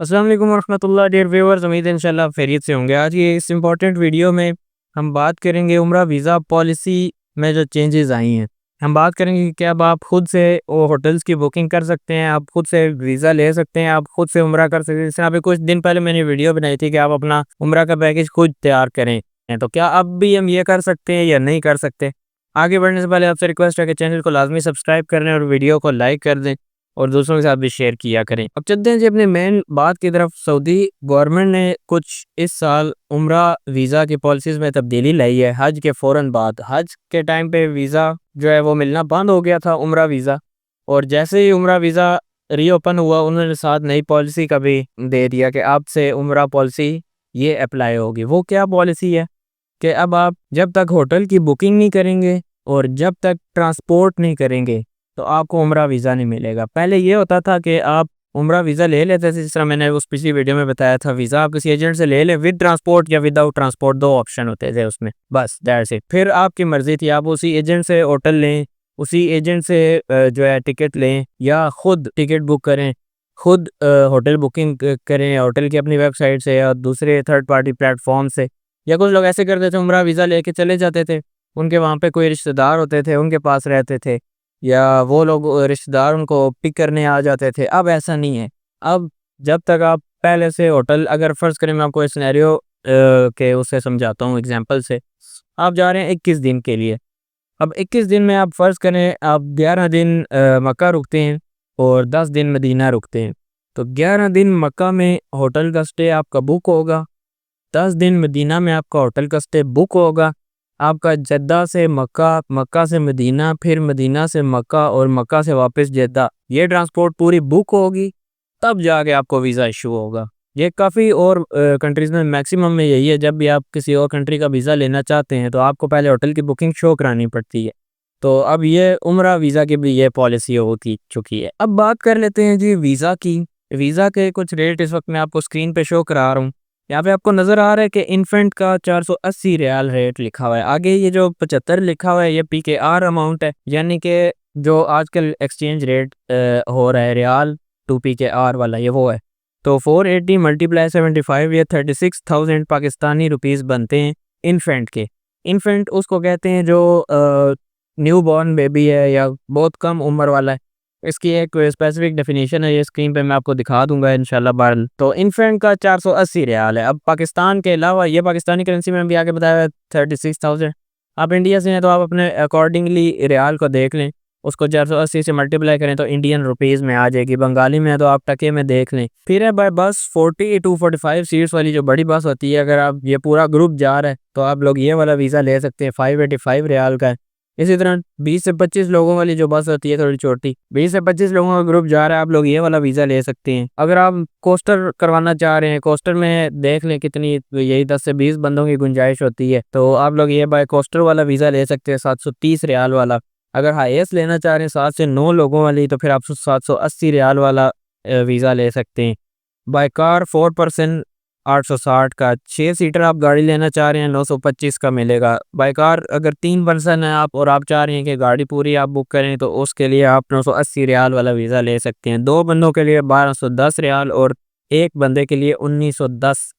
अस्सलाम वालेकुम वरहमतुल्लाह dear viewers, उम्मीद है इंशाल्लाह आप खैरियत से होंगे। आज ये इस इम्पोर्टेंट वीडियो में हम बात करेंगे उम्रा वीज़ा पॉलिसी में जो चेंजेस आई हैं। हम बात करेंगे कि क्या अब आप खुद से वो होटल्स की बुकिंग कर सकते हैं, आप खुद से वीज़ा ले सकते हैं, आप खुद से उम्रा कर सकते हैं। जैसे अभी कुछ दिन पहले मैंने वीडियो बनाई थी कि आप अपना उम्रा का पैकेज खुद तैयार करें, तो क्या अब भी हम ये कर सकते हैं या नहीं कर सकते? आगे बढ़ने से पहले आपसे रिक्वेस्ट है कि चैनल को लाजमी सब्सक्राइब कर लें और वीडियो को लाइक कर दें और दूसरों के साथ भी शेयर किया करें। अब चलते हैं जी अपने मेन बात की तरफ। सऊदी गवर्नमेंट ने कुछ इस साल उम्रा वीज़ा की पॉलिसीज़ में तब्दीली लाई है हज के फ़ौरन बाद। हज के टाइम पे वीज़ा जो है वो मिलना बंद हो गया था, उम्रा वीज़ा, और जैसे ही उम्रा वीज़ा रीओपन हुआ उन्होंने साथ नई पॉलिसी का भी दे दिया कि अब से उम्रा पॉलिसी ये अप्लाई होगी। वो क्या पॉलिसी है कि अब आप जब तक होटल की बुकिंग नहीं करेंगे और जब तक ट्रांसपोर्ट नहीं करेंगे तो आपको उम्रा वीज़ा नहीं मिलेगा। पहले ये होता था कि आप उम्रा वीज़ा ले लेते थे, जिस तरह मैंने उस पिछली वीडियो में बताया था, वीज़ा आप किसी एजेंट से ले लें, विद ट्रांसपोर्ट या विदाउट ट्रांसपोर्ट, दो ऑप्शन होते थे उसमें, बस दैट्स इट। फिर आपकी मर्ज़ी थी, आप उसी एजेंट से होटल लें, उसी एजेंट से जो है टिकट लें या ख़ुद टिकट बुक करें, ख़ुद होटल बुकिंग करें होटल की अपनी वेबसाइट से या दूसरे थर्ड पार्टी प्लेटफॉर्म से। या कुछ लोग ऐसे करते थे, उम्रा वीज़ा लेके चले जाते थे, उनके वहाँ पे कोई रिश्तेदार होते थे, उनके पास रहते थे, या वो लोग रिश्तेदार उनको पिक करने आ जाते थे। अब ऐसा नहीं है। अब जब तक आप पहले से होटल, अगर फ़र्ज़ करें मैं आपको इस सिनेरियो के उससे समझाता हूँ एग्जांपल से। आप जा रहे हैं 21 दिन के लिए। अब 21 दिन में आप फ़र्ज़ करें आप 11 दिन मक्का रुकते हैं और 10 दिन मदीना रुकते हैं। तो 11 दिन मक्का में होटल का स्टे आपका बुक होगा, 10 दिन मदीना में आपका होटल का स्टे बुक होगा। आपका जद्दा से मक्का, मक्का से मदीना, फिर मदीना से मक्का और मक्का से वापस जद्दा, ये ट्रांसपोर्ट पूरी बुक होगी, तब जाके आपको वीज़ा इशू होगा। ये काफ़ी और कंट्रीज़ में मैक्सिमम में यही है। जब भी आप किसी और कंट्री का वीज़ा लेना चाहते हैं तो आपको पहले होटल की बुकिंग शो करानी पड़ती है। तो अब ये उम्रा वीज़ा की भी ये पॉलिसी हो चुकी है। अब बात कर लेते हैं जी वीज़ा की। वीज़ा के कुछ रेट इस वक्त मैं आपको स्क्रीन पे शो करा रहा हूँ। यहाँ पे आपको नज़र आ रहा है कि इन्फेंट का 480 रियाल रेट लिखा हुआ है। आगे ये जो 75 लिखा हुआ है ये PKR अमाउंट है, यानी कि जो आजकल एक्सचेंज रेट हो रहा है रियाल टू PKR वाला, ये वो है। तो 480 मल्टीप्लाई 75 ये 36,000 पाकिस्तानी रुपीज़ बनते हैं इन्फेंट के। इन्फेंट उसको कहते हैं जो न्यू बॉर्न बेबी है या बहुत कम उम्र वाला है। इसकी एक स्पेसिफिक डेफिनेशन है, ये स्क्रीन पे मैं आपको दिखा दूंगा इंशाल्लाह बारल। तो इन्फेंट का 480 रियाल है। अब पाकिस्तान के अलावा ये पाकिस्तानी करेंसी में भी आगे बताया है 36,000। आप इंडिया से हैं तो आप अपने अकॉर्डिंगली रियाल को देख लें, उसको 480 से मल्टीप्लाई करें तो इंडियन रुपीज़ में आ जाएगी। बंगाली में है तो आप टके में देख लें। फिर है बाय बस 40 to 45 सीट्स वाली जो बड़ी बस होती है, अगर आप ये पूरा ग्रुप जा रहा है तो आप लोग ये वाला वीज़ा ले सकते हैं, 585 रियाल का है। इसी तरह 20 से 25 लोगों वाली जो बस होती है थोड़ी छोटी, 20 से 25 लोगों का ग्रुप जा रहा है, आप लोग ये वाला वीज़ा ले सकते हैं। अगर आप कोस्टर करवाना चाह रहे हैं, कोस्टर में देख लें कितनी, यही 10 से 20 बंदों की गुंजाइश होती है, तो आप लोग ये बाय कोस्टर वाला वीज़ा ले सकते हैं 730 रियाल वाला। अगर हाईएस्ट लेना चाह रहे हैं 7 से 9 लोगों वाली तो फिर आप 780 रियाल वाला वीज़ा ले सकते हैं। बाय कार 4 पर्सन 860 का, 6 सीटर आप गाड़ी लेना चाह रहे हैं 925 का मिलेगा। बाय कार अगर 3 पर्सन है आप और आप चाह रहे हैं कि गाड़ी पूरी आप बुक करें तो उसके लिए आप 980 रियाल वाला वीज़ा ले सकते हैं। 2 बंदों के लिए 1210 रियाल और एक बंदे के लिए 1910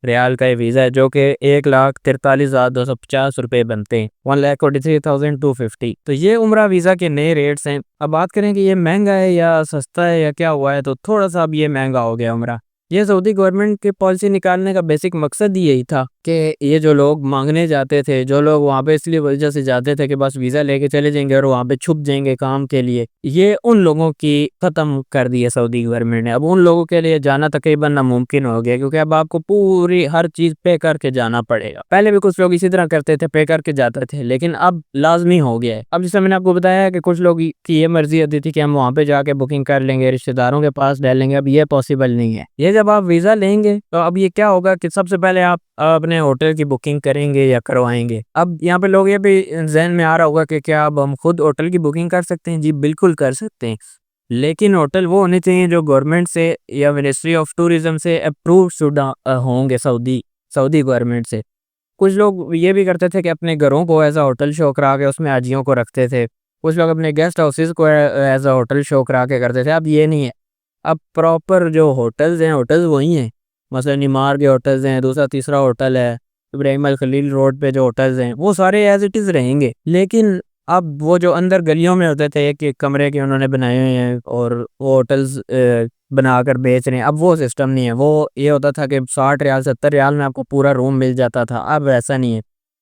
रियाल का ये वीज़ा है, जो कि 1,43,250 रुपये बनते हैं, 1,43,250। तो ये उम्रा वीज़ा के नए रेट्स हैं। अब बात करें कि ये महंगा है या सस्ता है या क्या हुआ है, तो थोड़ा सा अब ये महंगा हो गया उम्रा। ये सऊदी गवर्नमेंट की पॉलिसी निकालने का बेसिक मकसद ही यही था कि ये जो लोग मांगने जाते थे, जो लोग वहाँ पे इसलिए वजह से जाते थे कि बस वीज़ा लेके चले जाएंगे और वहाँ पे छुप जाएंगे काम के लिए, ये उन लोगों की ख़त्म कर दी है सऊदी गवर्नमेंट ने। अब उन लोगों के लिए जाना तकरीबन नामुमकिन हो गया, क्योंकि अब आपको पूरी हर चीज़ पे करके जाना पड़ेगा। पहले भी कुछ लोग इसी तरह करते थे, पे करके जाते थे, लेकिन अब लाजमी हो गया है। अब जैसे मैंने आपको बताया है कि कुछ लोग की ये मर्जी होती थी कि हम वहाँ पे जाके बुकिंग कर लेंगे, रिश्तेदारों के पास डाल लेंगे, अब ये पॉसिबल नहीं है। ये जब आप वीज़ा लेंगे तो अब ये क्या होगा कि सबसे पहले आप अपने होटल की बुकिंग करेंगे या करवाएंगे। अब यहाँ पे लोग ये भी जहन में आ रहा होगा कि क्या अब हम खुद होटल की बुकिंग कर सकते हैं? जी बिल्कुल कर सकते हैं, लेकिन होटल वो होने चाहिए जो गवर्नमेंट से या मिनिस्ट्री ऑफ टूरिज्म से अप्रूव शुदा होंगे, सऊदी गवर्नमेंट से। कुछ लोग ये भी करते थे कि अपने घरों को एज अ होटल शो करा के उसमें हाजियों को रखते थे। कुछ लोग अपने गेस्ट हाउसेज को एज अ होटल शो करा के करते थे। अब ये नहीं है। अब प्रॉपर जो होटल्स हैं, होटल्स वही हैं, मसलन नीमार के होटल्स हैं, दूसरा तीसरा होटल है इब्राहिम अल खलील रोड पे जो होटल्स हैं वो सारे एज इट इज़ रहेंगे। लेकिन अब वो जो अंदर गलियों में होते थे एक एक कमरे के उन्होंने बनाए हुए हैं और वो होटल्स बनाकर बेच रहे हैं, अब वो सिस्टम नहीं है। वो ये होता था कि 60 रियाल 70 रियाल में आपको पूरा रूम मिल जाता था, अब ऐसा नहीं है।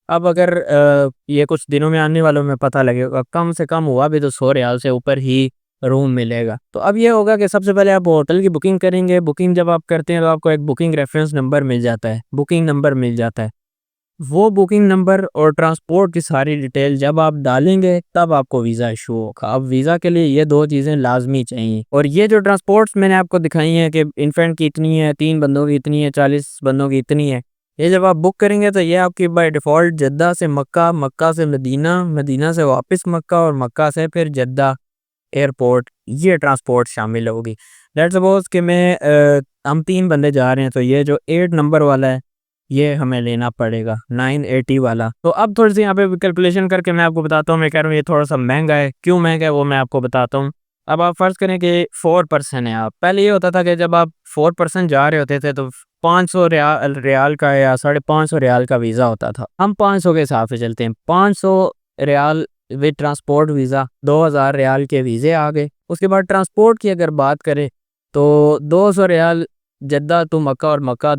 अब अगर ये कुछ दिनों में आने वालों में पता लगेगा, कम से कम हुआ भी तो 100 रियाल से ऊपर ही रूम मिलेगा। तो अब ये होगा कि सबसे पहले आप होटल की बुकिंग करेंगे। बुकिंग जब आप करते हैं तो आपको एक बुकिंग रेफरेंस नंबर मिल जाता है, बुकिंग नंबर मिल जाता है। वो बुकिंग नंबर और ट्रांसपोर्ट की सारी डिटेल जब आप डालेंगे तब आपको वीज़ा इशू होगा। अब वीज़ा के लिए ये 2 चीज़ें लाजमी चाहिए। और ये जो ट्रांसपोर्ट्स मैंने आपको दिखाई हैं कि इन्फेंट की इतनी है, 3 बंदों की इतनी है, 40 बंदों की इतनी है, ये जब आप बुक करेंगे तो ये आपकी बाय डिफ़ॉल्ट जद्दा से मक्का, मक्का से मदीना, मदीना से वापस मक्का और मक्का से फिर जद्दा एयरपोर्ट, ये ट्रांसपोर्ट शामिल होगी। लेट्स सपोज़ कि हम 3 बंदे जा रहे हैं तो ये जो 8 नंबर वाला है ये हमें लेना पड़ेगा 980 वाला। तो अब थोड़ी सी यहाँ पे कैलकुलेशन करके मैं आपको बताता हूँ। मैं कह रहा हूँ ये थोड़ा सा महंगा है, क्यों महंगा है वो मैं आपको बताता हूँ। अब आप फ़र्ज़ करें कि 4 पर्सन है आप, पहले ये होता था कि जब आप 4 पर्सन जा रहे होते थे तो 500 रियाल का या 550 रियाल का वीज़ा होता था। हम 500 के हिसाब से चलते हैं, 500 riyal with transport visa 2000 riyal के वीज़े आ गए। उसके बाद ट्रांसपोर्ट की अगर बात करें तो 200 रियाल जद्दा टू मक्का और मक्का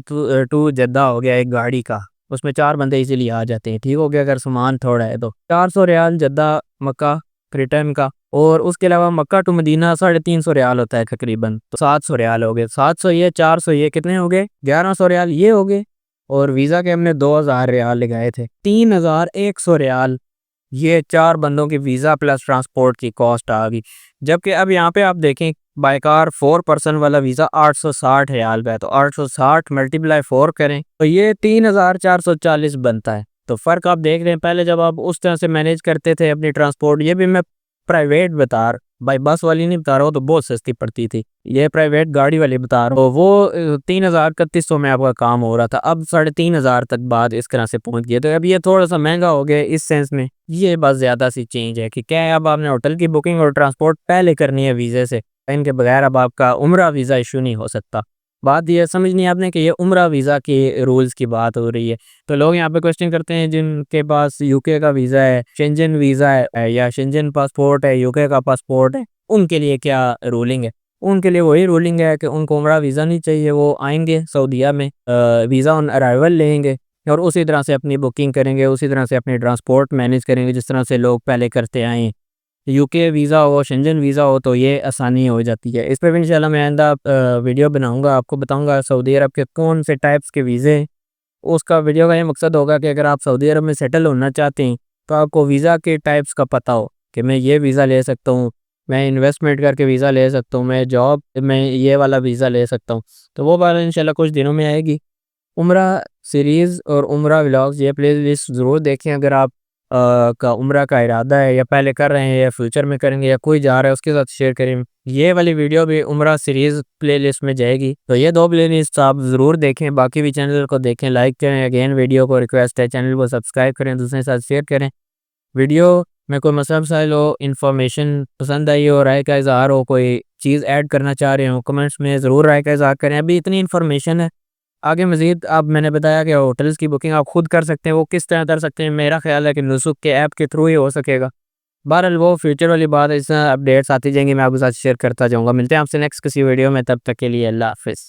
टू जद्दा हो गया एक गाड़ी का, उसमें 4 बंदे इजीली आ जाते हैं, ठीक हो गया। अगर सामान थोड़ा है तो 400 रियाल जद्दा मक्का रिटर्न का, और उसके अलावा मक्का टू मदीना 350 रियाल होता है तकरीबन, तो 700 रियाल हो गए। 700 ये 400 ये कितने हो गए, 1100 रियाल ये हो गए। और वीज़ा के हमने 2000 रियाल लगाए थे, 3100 रियाल ये 4 बंदों की वीज़ा प्लस ट्रांसपोर्ट की कॉस्ट आ गई। जबकि अब यहाँ पे आप देखें बाय कार 4 पर्सन वाला वीज़ा 860 रियाल का है, तो 860 मल्टीप्लाई 4 करें तो ये 3440 बनता है। तो फ़र्क आप देख रहे हैं, पहले जब आप उस तरह से मैनेज करते थे अपनी ट्रांसपोर्ट, ये भी मैं प्राइवेट बता रहा, बाई बस वाली नहीं बता रहा हूँ, तो बहुत सस्ती पड़ती थी, ये प्राइवेट गाड़ी वाली बता रहा हूँ। तो वो 3031 में आपका काम हो रहा था, अब 3500 तक बाद इस तरह से पहुँच गया। तो अब ये थोड़ा सा महंगा हो गया इस सेंस में, ये बस ज़्यादा सी चेंज है कि क्या है, अब आपने होटल की बुकिंग और ट्रांसपोर्ट पहले करनी है वीज़े से, इनके बगैर अब आपका उम्रा वीज़ा इशू नहीं हो सकता। बात ये समझनी है आपने कि ये उम्रा वीज़ा के रूल्स की बात हो रही है। तो लोग यहाँ पे क्वेश्चन करते हैं जिनके पास यूके का वीज़ा है, शेंजन वीज़ा है या शेंजन पासपोर्ट है, यूके का पासपोर्ट है, उनके लिए क्या रूलिंग है। उनके लिए वही रूलिंग है कि उनको उम्रा वीज़ा नहीं चाहिए, वो आएंगे सऊदीया में वीज़ा ऑन अराइवल लेंगे और उसी तरह से अपनी बुकिंग करेंगे, उसी तरह से अपनी ट्रांसपोर्ट मैनेज करेंगे जिस तरह से लोग पहले करते आए हैं। यूके वीज़ा हो, शेंजन वीज़ा हो तो ये आसानी हो जाती है। इस पर भी इंशाल्लाह मैं आइंदा वीडियो बनाऊंगा, आपको बताऊंगा सऊदी अरब के कौन से टाइप्स के वीज़े हैं। उसका वीडियो का ये मकसद होगा कि अगर आप सऊदी अरब में सेटल होना चाहते हैं तो आपको वीज़ा के टाइप्स का पता हो कि मैं ये वीज़ा ले सकता हूँ, मैं इन्वेस्टमेंट करके वीज़ा ले सकता हूँ, मैं जॉब में ये वाला वीज़ा ले सकता हूँ। तो वो बात इंशाल्लाह कुछ दिनों में आएगी। उम्रा सीरीज़ और उम्रा व्लॉग्स ये प्ले लिस्ट ज़रूर देखें अगर आप का उम्रा का इरादा है या पहले कर रहे हैं या फ्यूचर में करेंगे या कोई जा रहा है उसके साथ शेयर करें। ये वाली वीडियो भी उम्रा सीरीज़ प्लेलिस्ट में जाएगी, तो ये 2 प्लेलिस्ट आप ज़रूर देखें, बाकी भी चैनल को देखें, लाइक करें। अगेन वीडियो को रिक्वेस्ट है चैनल को सब्सक्राइब करें, दूसरे के साथ शेयर करें। वीडियो में कोई मसला मसाइल हो, इन्फॉर्मेशन पसंद आई हो, राय का इज़हार हो, कोई चीज़ ऐड करना चाह रहे हो, कमेंट्स में ज़रूर राय का इज़हार करें। अभी इतनी इन्फॉर्मेशन है, आगे मज़ीद अब मैंने बताया कि होटल्स की बुकिंग आप खुद कर सकते हैं, वो किस तरह कर सकते हैं, मेरा ख्याल है कि नुसुक के ऐप के थ्रू ही हो सकेगा। बहरहाल वो फ्यूचर वाली बात है, इस अपडेट्स आती जाएंगी, मैं आपके साथ शेयर करता जाऊँगा। मिलते हैं आपसे नेक्स्ट किसी वीडियो में, तब तक के लिए अल्लाह हाफ़िज़।